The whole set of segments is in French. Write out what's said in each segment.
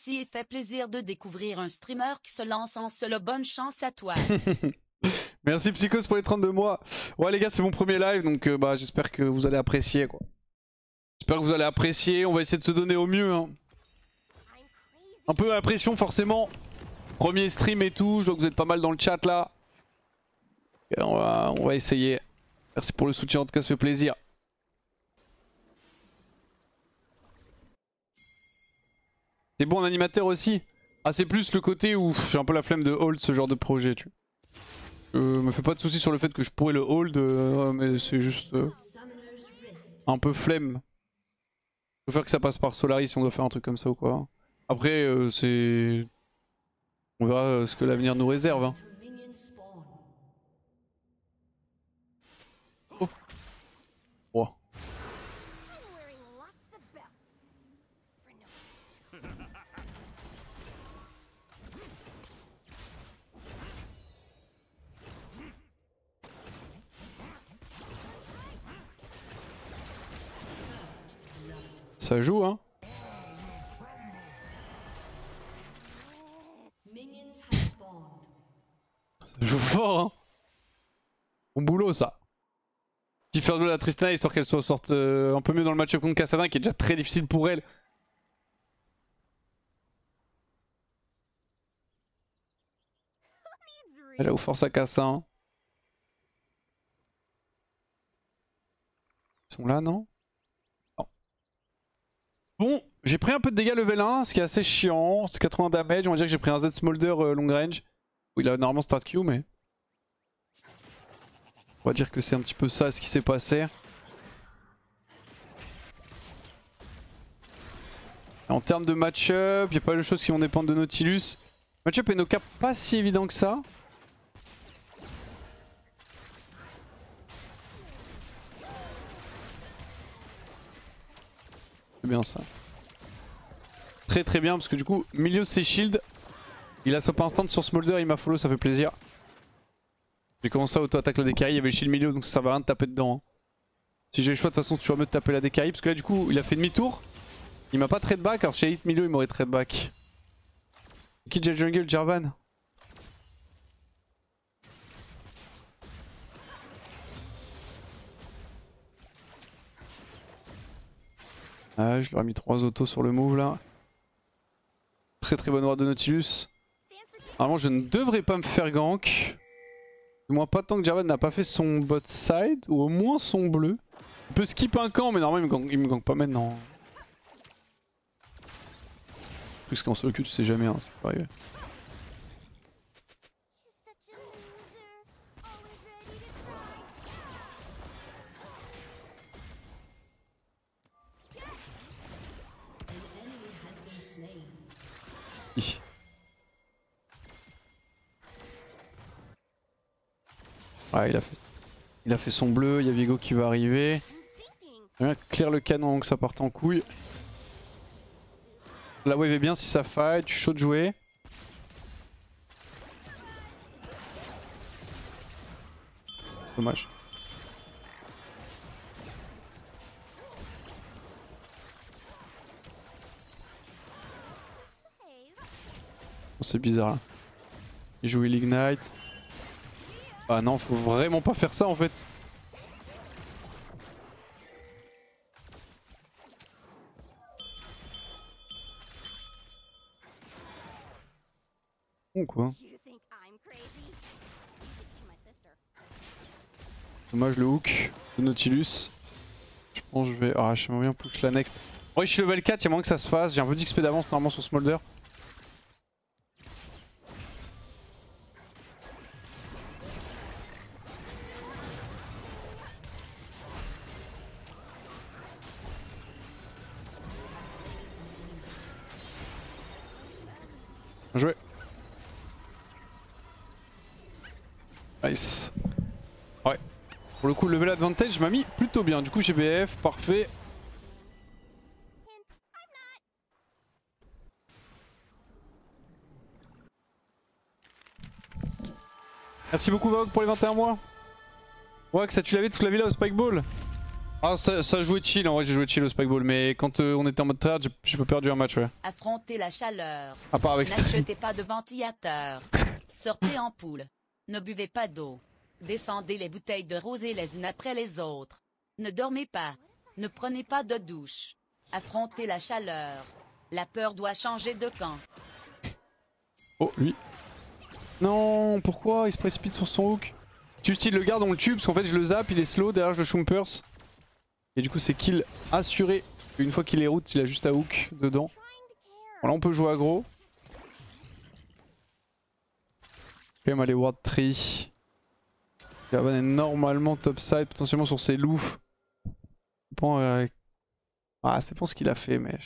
merci et fait plaisir de découvrir un streamer qui se lance en solo. Bonne chance à toi. Merci Psychos pour les 32 mois. Ouais les gars, c'est mon premier live, donc bah, j'espère que vous allez apprécier quoi. J'espère que vous allez apprécier, on va essayer de se donner au mieux. Hein. Un peu la pression forcément. Premier stream et tout, je vois que vous êtes pas mal dans le chat là. Et on va essayer. Merci pour le soutien, en tout cas ça fait plaisir. T'es bon en animateur aussi? Ah c'est plus le côté où j'ai un peu la flemme de hold ce genre de projet tu vois. Me fais pas de soucis sur le fait que je pourrais le hold, mais c'est juste un peu flemme. Je préfère que ça passe par Solari si on doit faire un truc comme ça ou quoi. Après c'est... On verra ce que l'avenir nous réserve. Hein. Oh. Oh. Ça joue hein. Ça joue fort hein. Bon boulot ça. Petit faire de la Tristana histoire qu'elle soit sorte un peu mieux dans le match-up contre Kassadin qui est déjà très difficile pour elle. Elle a où force à Kassadin. Hein. Ils sont là non? Non. Bon, j'ai pris un peu de dégâts level 1, ce qui est assez chiant. C'est 80 damage, on va dire que j'ai pris un Z Smolder long range. Où il a normalement start Q mais... On va dire que c'est un petit peu ça ce qui s'est passé. En termes de match-up, il n'y a pas de choses qui vont dépendre de Nautilus. Match-up et Noka pas si évident que ça. C'est bien ça. Très très bien parce que du coup, milieu c'est shield. Il a swap instant sur Smolder, il m'a follow, ça fait plaisir. J'ai commencé à auto-attaque la DKI, il y avait le shield milieu donc ça sert à rien de taper dedans. Hein. Si j'ai le choix de toute façon, tu vas mieux de taper la DKI parce que là du coup, il a fait demi-tour. Il m'a pas trade back, alors chez hit milieu il m'aurait trade back. Qui jet jungle, Jarvan? Ah, je leur ai mis 3 autos sur le move là. Très très bonne ward de Nautilus. Normalement je ne devrais pas me faire gank. Du moins pas tant que Jarvan n'a pas fait son bot side, ou au moins son bleu. Il peut skip un camp mais normalement il me gank pas maintenant. Parce qu'en solo queue tu sais jamais, hein, ça peut arriver. Ouais, il a fait son bleu, il y a Viego qui va arriver. Clear le canon avant que ça parte en couille. La wave est bien si ça fight, je suis chaud de jouer. Dommage. Oh, c'est bizarre là. Il joue l'Ignite. Ah non, faut vraiment pas faire ça en fait. Bon quoi. Dommage le hook de Nautilus. Je pense que je vais... Ah j'aimerais bien push la next. Ouais je suis level 4, il y a moins que ça se fasse. J'ai un peu d'XP d'avance normalement sur Smolder. Bien joué. Nice. Ouais. Pour le coup, le level advantage m'a mis plutôt bien. Du coup, j'ai BF, parfait. Merci beaucoup, Vogue, pour les 21 mois. Ouais, que ça tu l'avais toute la villa au Spike Ball. Ah ça jouait chill, en vrai j'ai joué chill au Spike Ball, mais quand on était en mode tryhard, j'ai pas perdu un match, ouais. Affrontez la chaleur. À part avec Stream. N'achetez pas de ventilateur. Sortez en poule. Ne buvez pas d'eau. Descendez les bouteilles de rosée les unes après les autres. Ne dormez pas. Ne prenez pas de douche. Affrontez la chaleur. La peur doit changer de camp. Oh, lui. Non, pourquoi il se précipite sur son hook? Juste il le garde, on le tue, parce qu'en fait je le zappe, il est slow derrière, je le Schumpers. Et du coup c'est kill assuré. Une fois qu'il est route, il a juste à hook dedans. Bon là on peut jouer aggro. Quand même aller ward tree. Jarvan est normalement topside, potentiellement sur ses loups. Ah ça dépend ce qu'il a fait mais...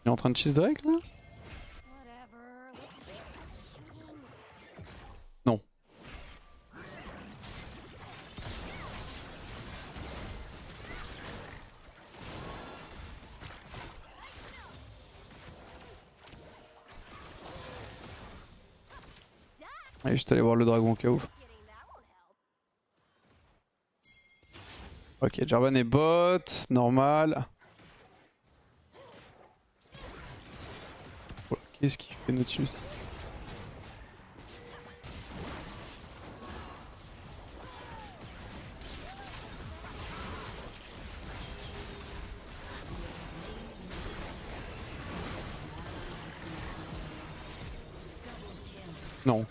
Il est en train de cheese Drake là? Non. Allez, juste aller voir le dragon au cas où. Ok, Jarvan est bot, normal. Oh, qu'est-ce qu'il fait Nautilus? Non.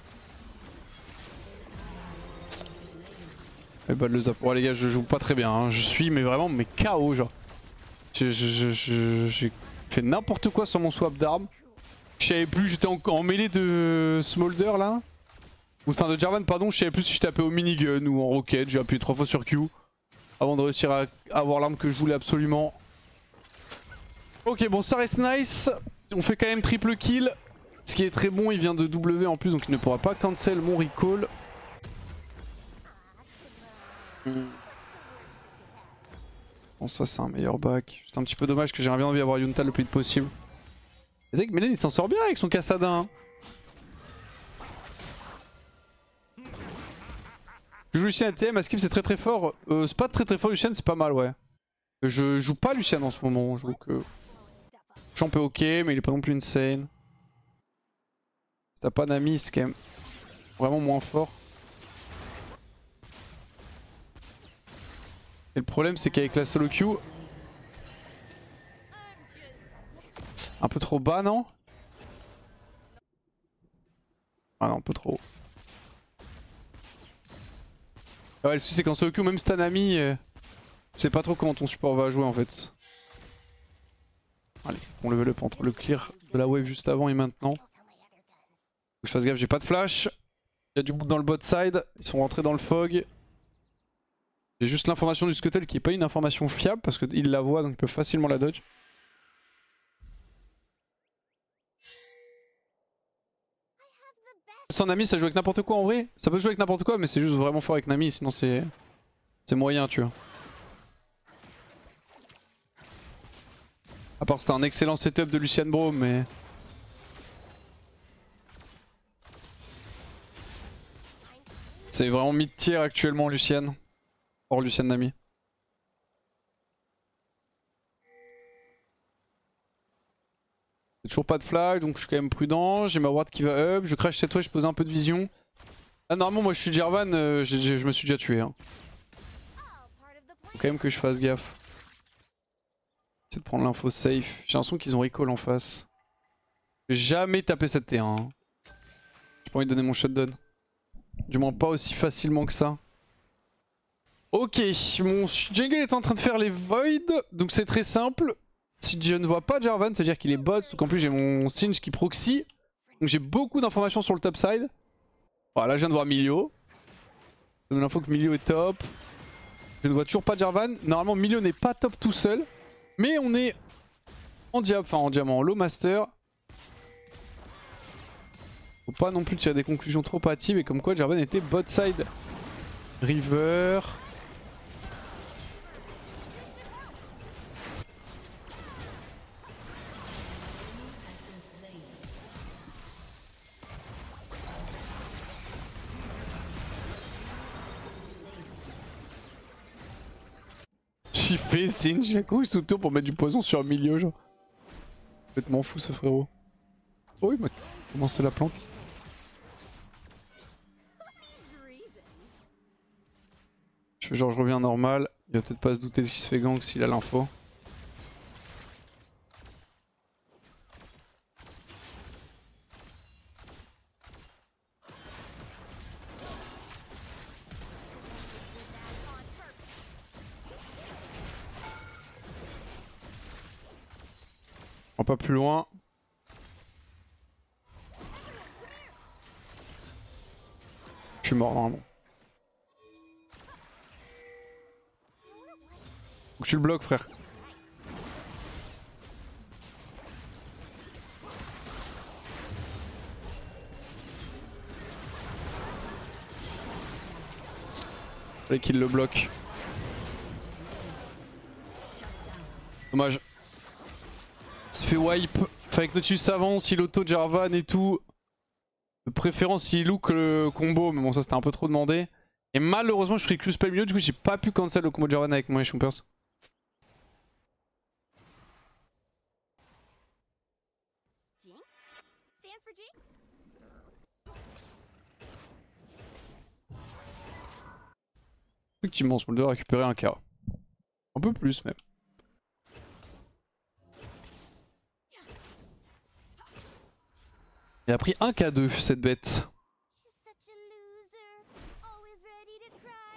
Et bah le zap. Bon les gars, je joue pas très bien, hein. Je suis mais vraiment mais KO genre. J'ai fait n'importe quoi sur mon swap d'armes. Je savais plus, j'étais en mêlée de Smolder là. Enfin de Jarvan pardon, je savais plus si je tapais au minigun ou en rocket. J'ai appuyé 3 fois sur Q avant de réussir à avoir l'arme que je voulais absolument. Ok bon ça reste nice. On fait quand même triple kill. Ce qui est très bon, il vient de W en plus donc il ne pourra pas cancel mon recall. Bon ça c'est un meilleur back. Juste un petit peu dommage que j'aimerais bien envie d'avoir Yunta le plus vite possible. C'est vrai que Melen il s'en sort bien avec son Kassadin. Hein. Je joue Lucian ATM, à skip c'est très très fort. C'est pas très très fort Lucian, c'est pas mal ouais. Je joue pas Lucian en ce moment, je joue que... Champ est ok mais il est pas non plus insane. Si t'as pas Nami c'est quand même vraiment moins fort. Et le problème c'est qu'avec la solo queue... Un peu trop bas non? Ah non un peu trop haut. Ah ouais le souci c'est qu'en solo queue même si t'as Nami... Tu sais pas trop comment ton support va jouer en fait. Allez, on level up entre le clear de la wave juste avant et maintenant. Faut que je fasse gaffe, j'ai pas de flash. Il y a du bout dans le bot side, ils sont rentrés dans le fog. J'ai juste l'information du Scuttle qui est pas une information fiable parce qu'ils la voient donc ils peuvent facilement la dodge. Sans Nami ça joue avec n'importe quoi en vrai. Ça peut jouer avec n'importe quoi mais c'est juste vraiment fort avec Nami sinon c'est moyen tu vois. À part c'était un excellent setup de Lucian Bro mais... C'est vraiment mid-tier actuellement Lucian. Hors Lucian Nami. J'ai toujours pas de flag donc je suis quand même prudent. J'ai ma ward qui va up. Je crash cette fois, je pose un peu de vision. Là normalement moi je suis Jarvan, je me suis déjà tué. Hein. Faut quand même que je fasse gaffe. J'essaie de prendre l'info safe. J'ai l'impression qu'ils ont recall en face. J'ai jamais tapé cette T1. Hein. J'ai pas envie de donner mon shutdown. Du moins pas aussi facilement que ça. Ok, mon jungle est en train de faire les voids. Donc c'est très simple. Si je ne vois pas Jarvan, ça veut dire qu'il est bot. Donc en plus j'ai mon Singe qui proxy. Donc j'ai beaucoup d'informations sur le top side. Voilà, je viens de voir Milio. Ça donne l'info que Milio est top. Je ne vois toujours pas Jarvan. Normalement Milio n'est pas top tout seul. Mais on est en diamant, en low master. Faut pas non plus tirer des conclusions trop hâtives et comme quoi Jarvan était bot side river. tu fais, Singe? J'ai couru sous tour pour mettre du poison sur un milieu, genre. Complètement fou ce frérot. Oh, il m'a commencé la plante. Je fais genre je reviens normal. Il va peut-être pas se douter qu'il se fait gank s'il a l'info. Pas plus loin. Je suis mort normalement. Faut que tu le bloques, frère. Fallait qu'il le bloque. Dommage. Il se fait wipe. Fallait que Nautilus avance, il auto Jarvan et tout. De préférence il look le combo, mais bon ça c'était un peu trop demandé. Et malheureusement je pris que le spell milieu, du coup j'ai pas pu cancel le combo Jarvan avec moi et Chumpers. Effectivement, ce Smolder a récupéré un K. Un peu plus même. Il a pris un K2 cette bête.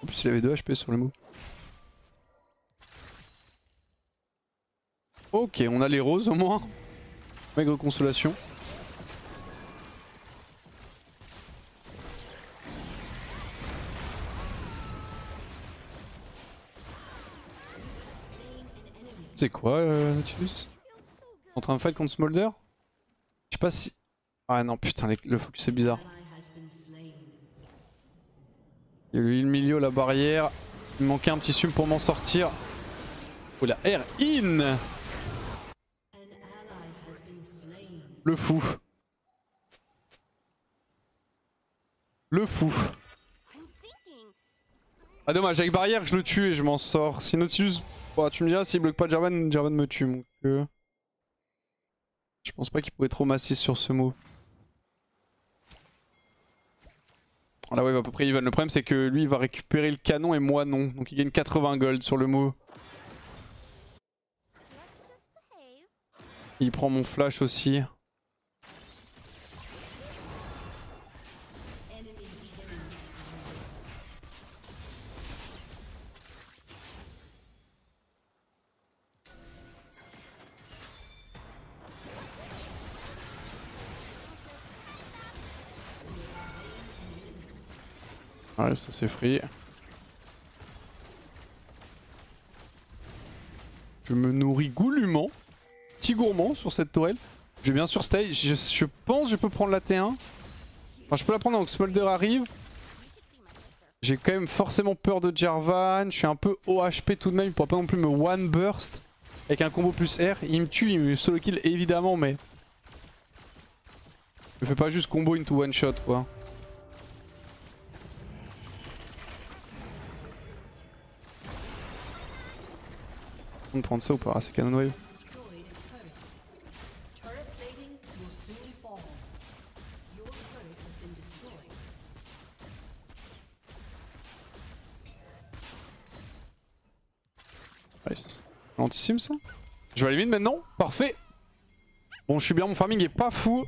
En plus il avait 2 HP sur le mot. Ok, on a les roses au moins. Maigre consolation. C'est quoi Nautilus? En train de fight contre Smolder? Je sais pas si... Ah non putain le focus est bizarre. Il y a le heal milieu, la barrière. Il me manquait un petit sum pour m'en sortir. Oh la R in. Le fou. Le fou. Ah dommage, avec barrière je le tue et je m'en sors. Si Nautilus... Bon, tu me diras s'il bloque pas Jarvan, Jarvan me tue. Donc, je pense pas qu'il pourrait trop massif sur ce mot. Là ouais, à peu près even. Le problème c'est que lui il va récupérer le canon et moi non. Donc il gagne 80 gold sur le mot. Il prend mon flash aussi. Ouais, ça c'est free. Je me nourris goulûment. Petit gourmand sur cette tourelle. Je vais bien sûr stay. Je pense que je peux prendre la T1. Enfin, je peux la prendre avant que Smolder arrive. J'ai quand même forcément peur de Jarvan. Je suis un peu haut HP tout de même. Il pourra pas non plus me one burst. Avec un combo plus R. Il me tue, il me solo kill évidemment, mais... Je fais pas juste combo into one shot quoi. On prendre ça ou pas? C'est canon wave. Nice. Lentissime ça. Je vais aller mid maintenant. Parfait. Bon je suis bien, mon farming est pas fou.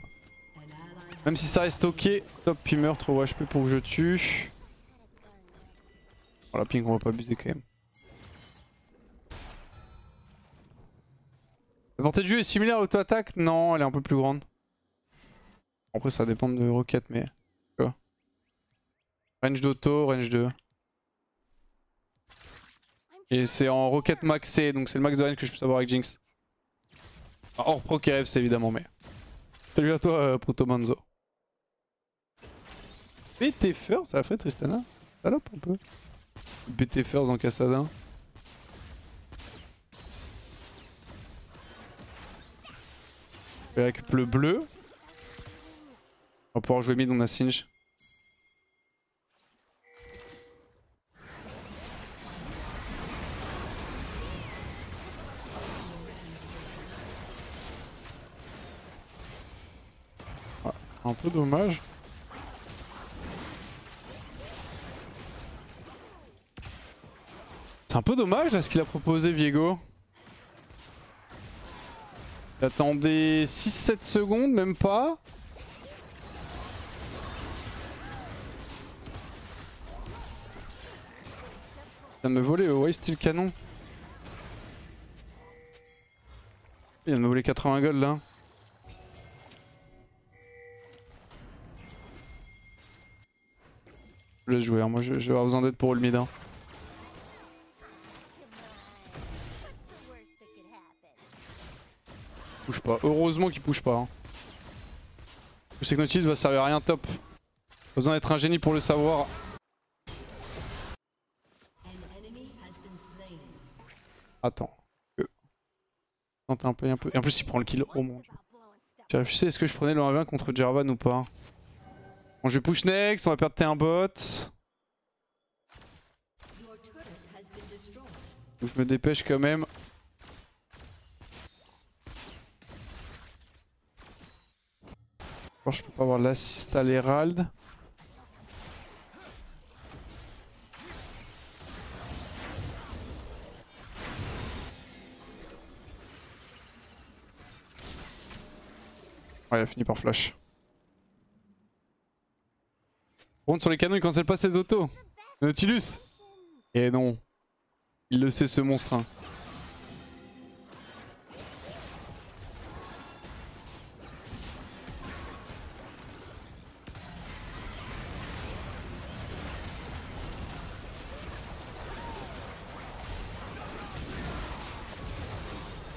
Même si ça reste ok. Top puis meurtre au HP pour que je tue. Oh, la ping on va pas abuser quand même. La portée de jeu est similaire à l'auto-attaque? Non, elle est un peu plus grande. Après ça dépend de roquette mais... Quoi. Range d'auto, range de... Et c'est en roquette maxé, donc c'est le max de range que je peux avoir avec Jinx. Enfin, hors pro KF c'est évidemment mais... Salut à toi Protomanzo. BT First, ça l'a fait Tristana? Salope un peu. BT First dans Cassadin. Je récupère le bleu. On va pouvoir jouer mid, on a Singe. Un peu dommage. C'est un peu dommage là ce qu'il a proposé Viego. Attendez 6-7 secondes, même pas. Il vient de me voler au waste style canon. Il vient de me voler 80 gold là. Je laisse jouer, hein. Moi je vais avoir besoin d'aide pour le mid. Hein. Pousse pas, heureusement qu'il pousse pas. Hein. Je sais que Nautilus va servir à rien top. Pas besoin d'être un génie pour le savoir. Attends. Tente un peu, un peu. Et en plus il prend le kill. Oh mon dieu. Je sais, est-ce que je prenais le 1v1 contre Jarvan ou pas? Bon, je vais push next, on va perdre T1 bot. Donc je me dépêche quand même. Je peux pas avoir l'assist à l'Herald. Ouais, il a fini par flash. Rentre sur les canons, il cancelle pas ses autos. Nautilus. Et non. Il le sait ce monstre. Hein.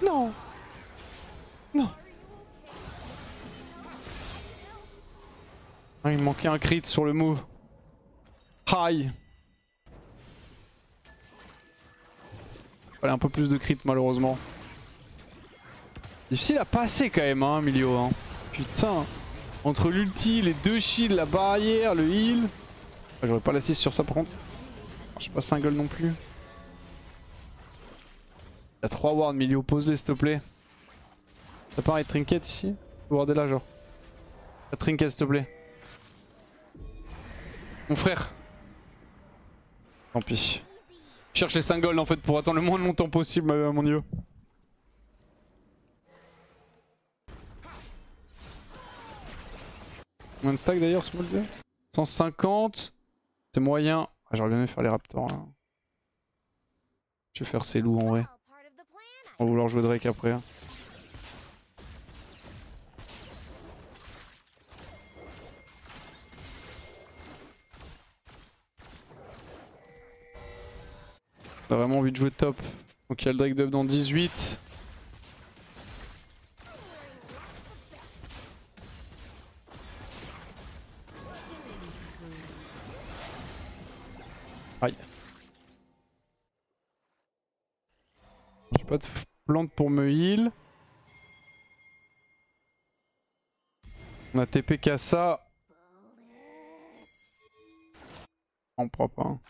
Non. Non. Ah, il me manquait un crit sur le move. Aïe. Fallait un peu plus de crit malheureusement. Difficile à passer quand même hein Emilio hein. Putain. Entre l'ulti, les deux shields, la barrière, le heal. Ah, j'aurais pas l'assist sur ça par contre. Je sais pas single non plus. Il y a 3 wards Emilio, pose-les s'il te plaît. T'as pas un trinket ici? Ward est là genre. Un trinket s'il te plaît. Mon frère. Tant pis. Cherche les 5 gold en fait pour attendre le moins longtemps possible à mon niveau. Combien de stack d'ailleurs ce mold 150. C'est moyen. Ah, j'aurais bien aimé faire les raptors là. Je vais faire ces loups en vrai. On va vouloir jouer Drake après. Hein. On a vraiment envie de jouer top. Donc il y a le Drake Dub dans 18. Aïe. J'ai pas de plante pour me heal. On a TP Kassa. On prend pas. Hein.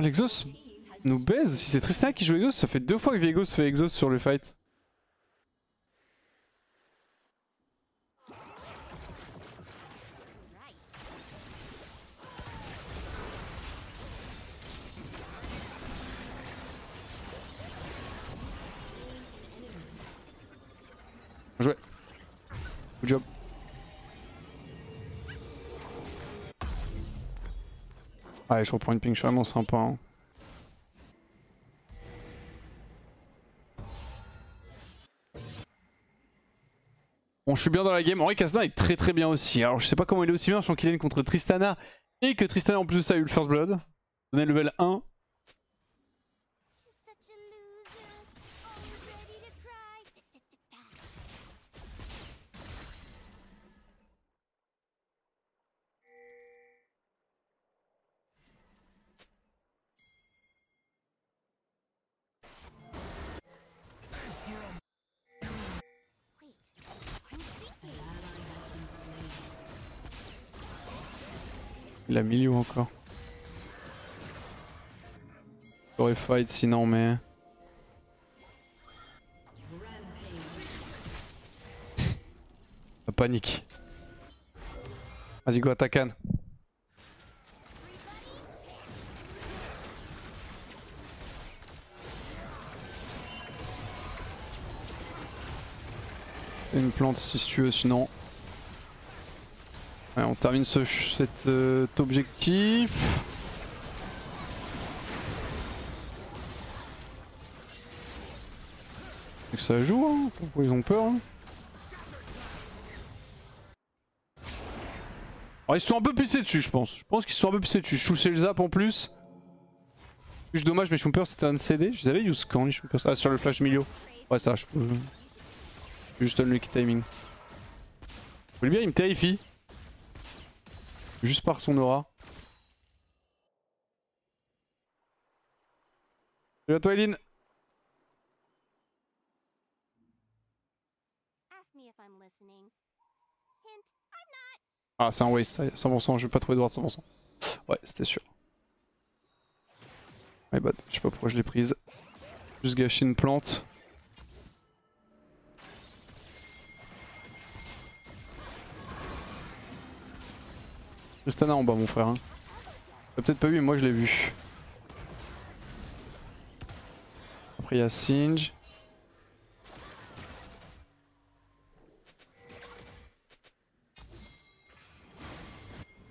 L'Exos nous baise. Si c'est Tristana qui joue Exos, ça fait 2 fois que Viego se fait Exos sur le fight. Bien joué. Good job. Allez, je reprends une ping, je suis vraiment sympa. Hein. Bon, je suis bien dans la game. En vrai, Kasna est très bien aussi. Alors, je sais pas comment il est aussi bien. Je sens qu'il est contre Tristana. Et que Tristana, en plus de ça, a eu le First Blood. Donné level 1. Il a milieu encore. J'aurais fight sinon mais... La panique. Vas-y go Atakan. Une plante si tu veux sinon. Ouais, on termine cet objectif. Et que ça joue hein, pourquoi ils ont peur hein. Alors, ils sont un peu pissés dessus je pense. Je pense qu'ils sont un peu pissés dessus. Je touchais le zap en plus. Juste dommage mais Schumper c'était un CD. Je les avais use quand les Schumper. Ah sur le flash milieu. Ouais ça je peux... Juste unlucky timing. Vous voulez bien il me terrifie. Juste par son aura. Salut à toi Eileen. Ah c'est un waste ça, 100%, je vais pas trouver de ward 100%. Ouais c'était sûr. My bad, je sais pas pourquoi je l'ai prise. Juste gâcher une plante. Tristana en bas mon frère. Hein. T'as peut-être pas vu mais moi je l'ai vu. Après il y a Singe.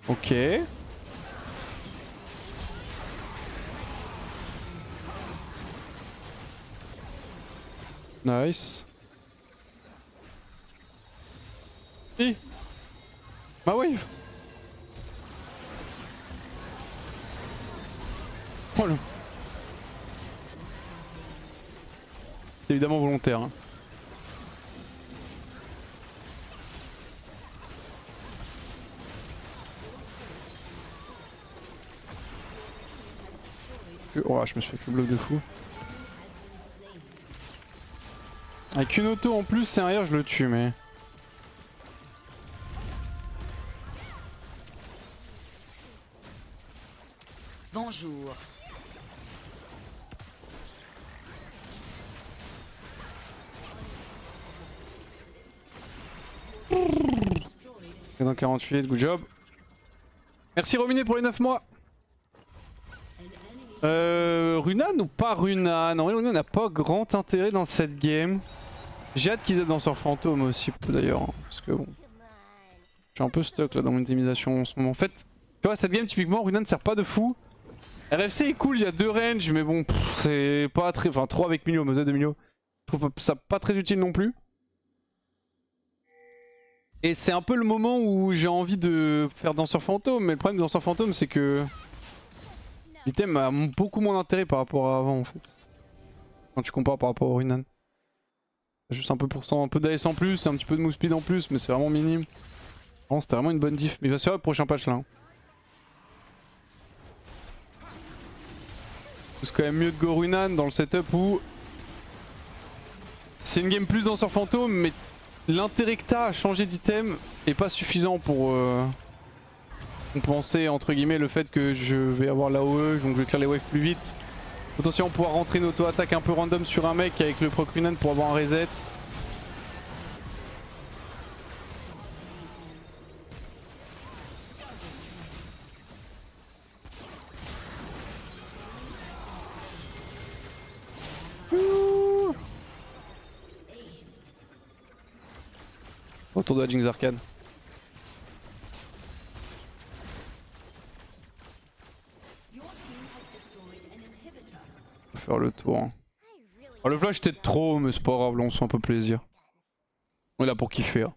Ok. Nice. Et ma wave. Oh le... C'est évidemment volontaire. Hein. Oh je me suis fait que bloc de fou. Avec une auto en plus, c'est un rire, je le tue mais... Bonjour. C'est dans 48, good job. Merci Rominé pour les 9 mois. Runan ou pas Runan? En vrai Runan n'a pas grand intérêt dans cette game. J'ai hâte qu'ils aient Danseur Fantôme aussi d'ailleurs. Hein, parce que bon... Je suis un peu stuck là dans mon optimisation en ce moment. En fait, tu vois cette game typiquement Runan ne sert pas de fou. RFC est cool, il y a 2 ranges mais bon c'est pas très... Enfin 3 avec Milio, Moselle de Milio. Je trouve ça pas très utile non plus. Et c'est un peu le moment où j'ai envie de faire Danseur Fantôme. Mais le problème de Danseur Fantôme c'est que... L'item a beaucoup moins d'intérêt par rapport à avant en fait. Quand tu compares par rapport au Runan. Juste un peu un peu d'AS en plus, un petit peu de move speed en plus, mais c'est vraiment minime. Non, c'était vraiment une bonne diff. Mais il va se faire le prochain patch là. Hein. C'est quand même mieux de go Runan dans le setup où... C'est une game plus Danseur Fantôme, mais l'intérêt que t'as à changer d'item est pas suffisant pour... compenser entre guillemets le fait que je vais avoir l'AOE, donc je vais clear les waves plus vite. Potentiellement pouvoir rentrer une auto-attaque un peu random sur un mec avec le proc Runan pour avoir un reset. Autour de la Jinx Arcane. Faire le tour. Hein. Oh, le flash était trop, mais c'est pas grave, là on se fait un peu plaisir. On est là pour kiffer. Hein.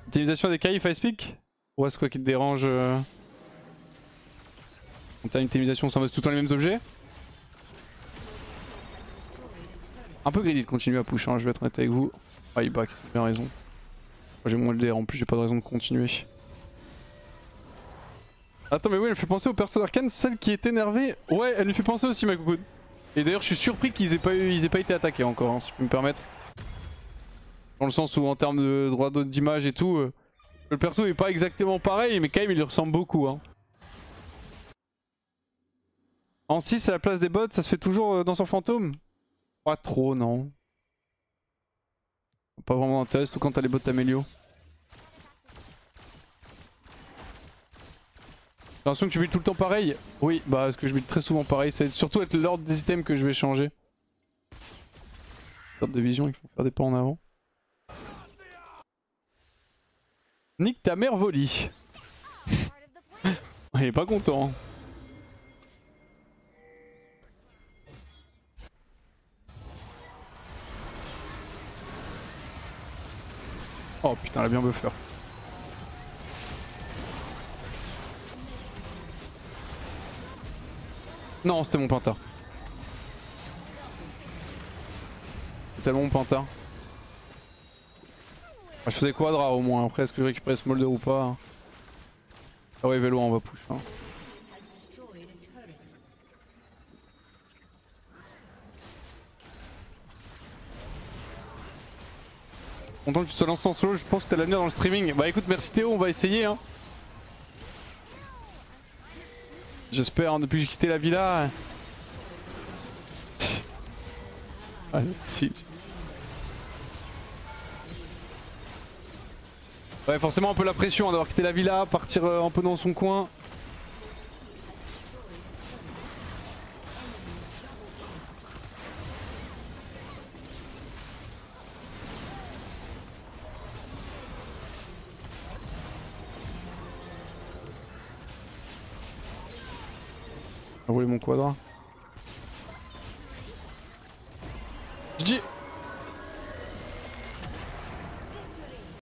Utilisation des cailles, Ice Peak? Ou est-ce quoi qui te dérange On t'a une utilisation, on s'investit tout le temps les mêmes objets. Un peu greedy de continuer à push, hein, je vais être honnête avec vous. Ah, il back, bien raison. Moi j'ai moins le DR, en plus j'ai pas de raison de continuer. Attends mais oui elle me fait penser aux personnes arcanes, celle qui est énervée. Ouais elle me fait penser aussi ma coucou. Et d'ailleurs je suis surpris qu'ils aient pas été attaqués encore hein, si je peux me permettre. Dans le sens où en termes de droit d'image et tout, le perso est pas exactement pareil, mais quand même il lui ressemble beaucoup. Hein. En 6 à la place des bots, ça se fait toujours dans son fantôme? Pas trop, non. Pas vraiment d'intérêt, surtout quand t'as les bots Amélio. J'ai l'impression que tu builds tout le temps pareil. Oui, bah parce que je build très souvent pareil. C'est surtout avec l'ordre des items que je vais changer. Sorte de vision, il faut faire des pas en avant. Nique ta mère Voli. Il est pas content. Oh putain, elle a bien buffer. Non, c'était mon Pinta. C'est tellement mon Pinta. Je faisais quadra au moins, après est-ce que je récupérais Smolder ou pas? Ah ouais, vélo, on va push. Hein. Content que tu sois lancé en solo, je pense que t'as l'avenir dans le streaming. Bah écoute, merci Théo, on va essayer. Hein. J'espère, hein, depuis que j'ai quitté la villa. Allez, si. Ouais, forcément un peu la pression hein, d'avoir quitté la villa, partir un peu dans son coin. Rouler mon quadra. GG.